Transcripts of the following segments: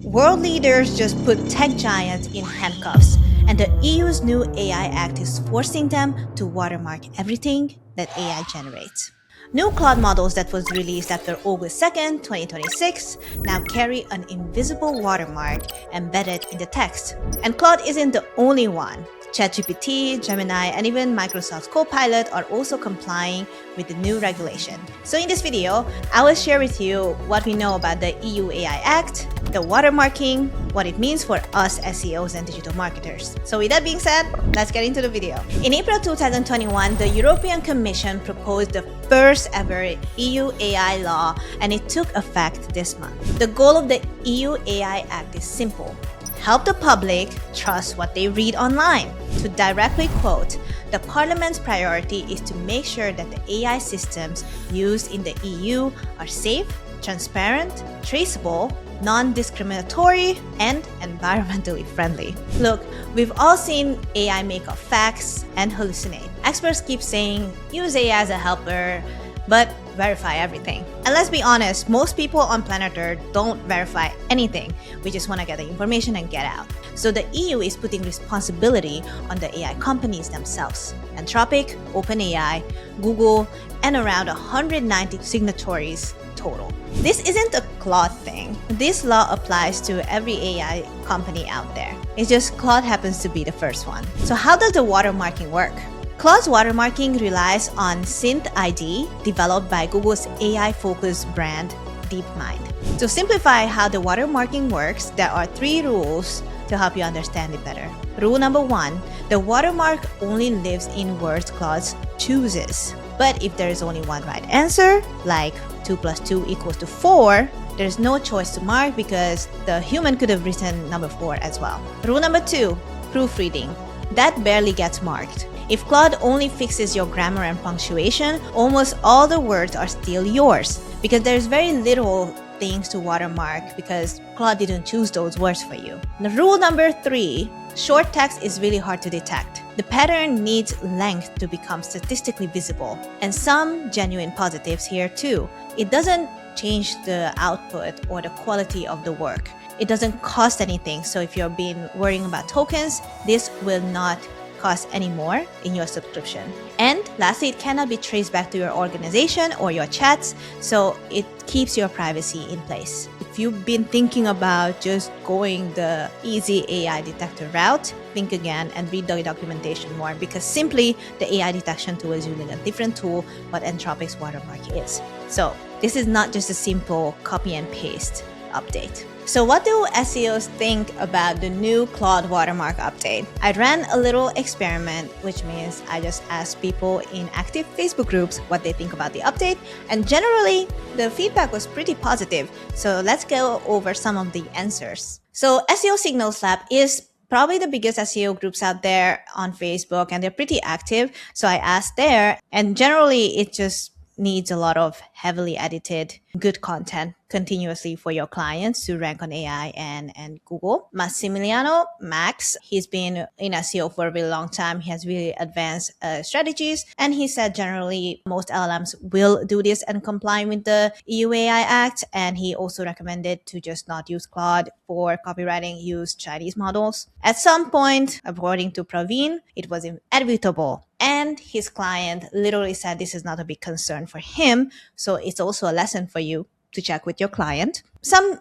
World leaders just put tech giants in handcuffs, and the EU's new AI Act is forcing them to watermark everything that AI generates. New Claude models that was released after August 2nd, 2026 now carry an invisible watermark embedded in the text. And Claude isn't the only one. ChatGPT, Gemini, and even Microsoft's Copilot are also complying with the new regulation. So in this video, I will share with you what we know about the EU AI Act, the watermarking, what it means for us SEOs and digital marketers. So with that being said, let's get into the video. In April 2021, the European Commission proposed the first ever EU AI law, and it took effect this month. The goal of the EU AI Act is simple: help the public trust what they read online. To directly quote, the Parliament's priority is to make sure that the AI systems used in the EU are safe, transparent, traceable, non-discriminatory, and environmentally friendly. Look, we've all seen AI make up facts and hallucinate. Experts keep saying, use AI as a helper, but verify everything. And let's be honest, most people on planet Earth don't verify anything. We just want to get the information and get out. So the EU is putting responsibility on the AI companies themselves. Anthropic, OpenAI, Google, and around 190 signatories total. This isn't a Claude thing. This law applies to every AI company out there. It's just Claude happens to be the first one. So how does the watermarking work? Claude's watermarking relies on Synth ID developed by Google's AI-focused brand DeepMind. To simplify how the watermarking works, there are 3 rules to help you understand it better. Rule number 1, the watermark only lives in words Claude chooses. But if there is only one right answer, like 2 plus 2 equals to 4, there's no choice to mark because the human could have written number 4 as well. Rule number 2, proofreading. That barely gets marked. If Claude only fixes your grammar and punctuation, almost all the words are still yours because there's very little things to watermark because Claude didn't choose those words for you. The rule number 3, short text is really hard to detect. The pattern needs length to become statistically visible, and some genuine positives here too. It doesn't change the output or the quality of the work. It doesn't cost anything, so if you've been worrying about tokens, this will not cost any more in your subscription. And lastly, it cannot be traced back to your organization or your chats, so it keeps your privacy in place. If you've been thinking about just going the easy AI detector route, think again and read the documentation more, because simply the AI detection tool is using a different tool what Anthropic's watermark is. So this is not just a simple copy and paste update. So what do SEOs think about the new Claude watermark update? I ran a little experiment, which means I just asked people in active Facebook groups what they think about the update, and generally the feedback was pretty positive. So let's go over some of the answers. So SEO Signals Lab is probably the biggest SEO groups out there on Facebook, and they're pretty active. So I asked there, and generally it just needs a lot of heavily edited good content continuously for your clients to rank on AI and Google. Massimiliano Max, he's been in SEO for a really long time. He has really advanced strategies, and he said generally most LLMs will do this and comply with the EU AI Act, and he also recommended to just not use Claude for copywriting, use Chinese models. At some point, according to Praveen, it was inevitable, and his client literally said this is not a big concern for him, so it's also a lesson for you to check with your client. Some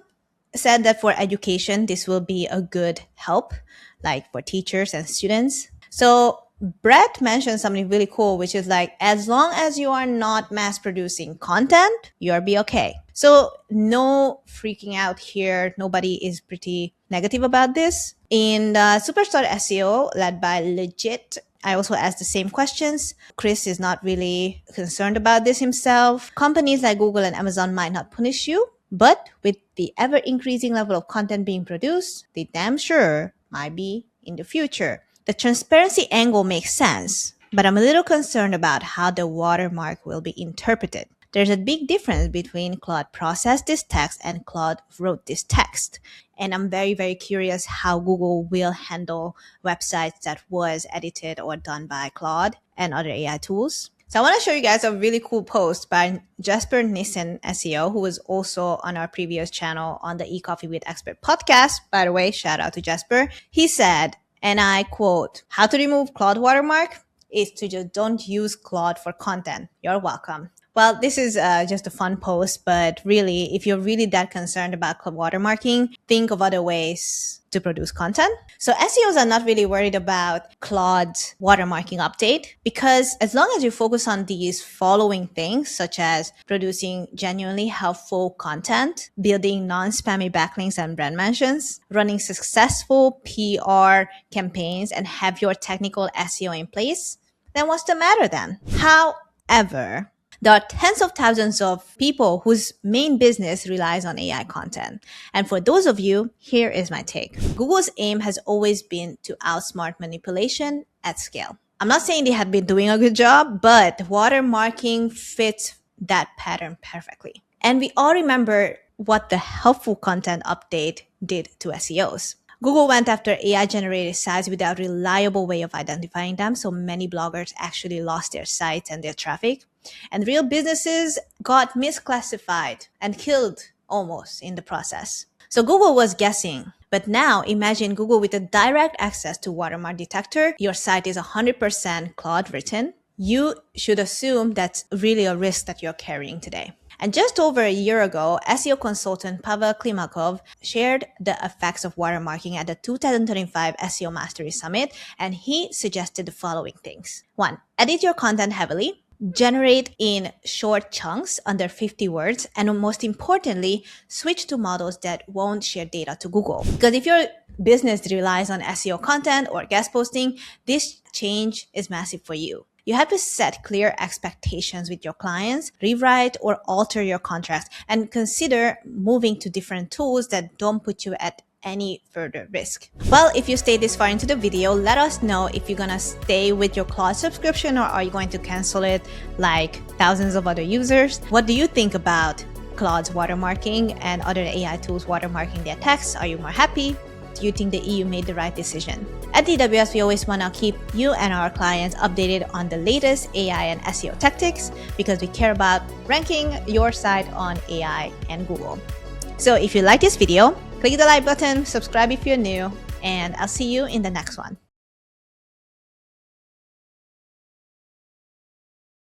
said that for education, this will be a good help, like for teachers and students. So Brett mentioned something really cool, which is like, as long as you are not mass producing content, you'll be okay. So no freaking out here. Nobody is pretty negative about this. In the Superstar SEO led by Legit, I also asked the same questions. Chris is not really concerned about this himself. Companies like Google and Amazon might not punish you, but with the ever-increasing level of content being produced, they damn sure might be in the future. The transparency angle makes sense, but I'm a little concerned about how the watermark will be interpreted. There's a big difference between Claude processed this text and Claude wrote this text. And I'm very, very curious how Google will handle websites that was edited or done by Claude and other AI tools. So I want to show you guys a really cool post by Jasper Nissen SEO, who was also on our previous channel on the eCoffee with Expert podcast. By the way, shout out to Jasper. He said, and I quote, "How to remove Claude Watermark is to just don't use Claude for content. You're welcome." Well, this is just a fun post, but really, if you're really that concerned about Claude watermarking, think of other ways to produce content. So SEOs are not really worried about Claude's watermarking update, because as long as you focus on these following things, such as producing genuinely helpful content, building non-spammy backlinks and brand mentions, running successful PR campaigns, and have your technical SEO in place, then what's the matter then? However, there are tens of thousands of people whose main business relies on AI content. And for those of you, here is my take. Google's aim has always been to outsmart manipulation at scale. I'm not saying they have been doing a good job, but watermarking fits that pattern perfectly. And we all remember what the helpful content update did to SEOs. Google went after AI-generated sites without a reliable way of identifying them, so many bloggers actually lost their sites and their traffic. And real businesses got misclassified and killed almost in the process. So Google was guessing. But now imagine Google with a direct access to watermark detector. Your site is 100% Claude written. You should assume that's really a risk that you're carrying today. And just over a year ago, SEO consultant Pavel Klimakov shared the effects of watermarking at the 2025 SEO Mastery Summit, and he suggested the following things. 1. Edit your content heavily. Generate in short chunks under 50 words, and most importantly, switch to models that won't share data to Google. Because if your business relies on SEO content or guest posting, this change is massive for you. You have to set clear expectations with your clients, rewrite or alter your contracts, and consider moving to different tools that don't put you at any further risk. Well, if you stayed this far into the video, let us know if you're gonna stay with your Claude subscription or are you going to cancel it like thousands of other users. What do you think about Claude's watermarking and other AI tools watermarking their text? Are you more happy? Do you think the EU made the right decision? At DWS, we always want to keep you and our clients updated on the latest AI and SEO tactics because we care about ranking your site on AI and Google. So if you like this video, click the like button, subscribe if you're new, and I'll see you in the next one.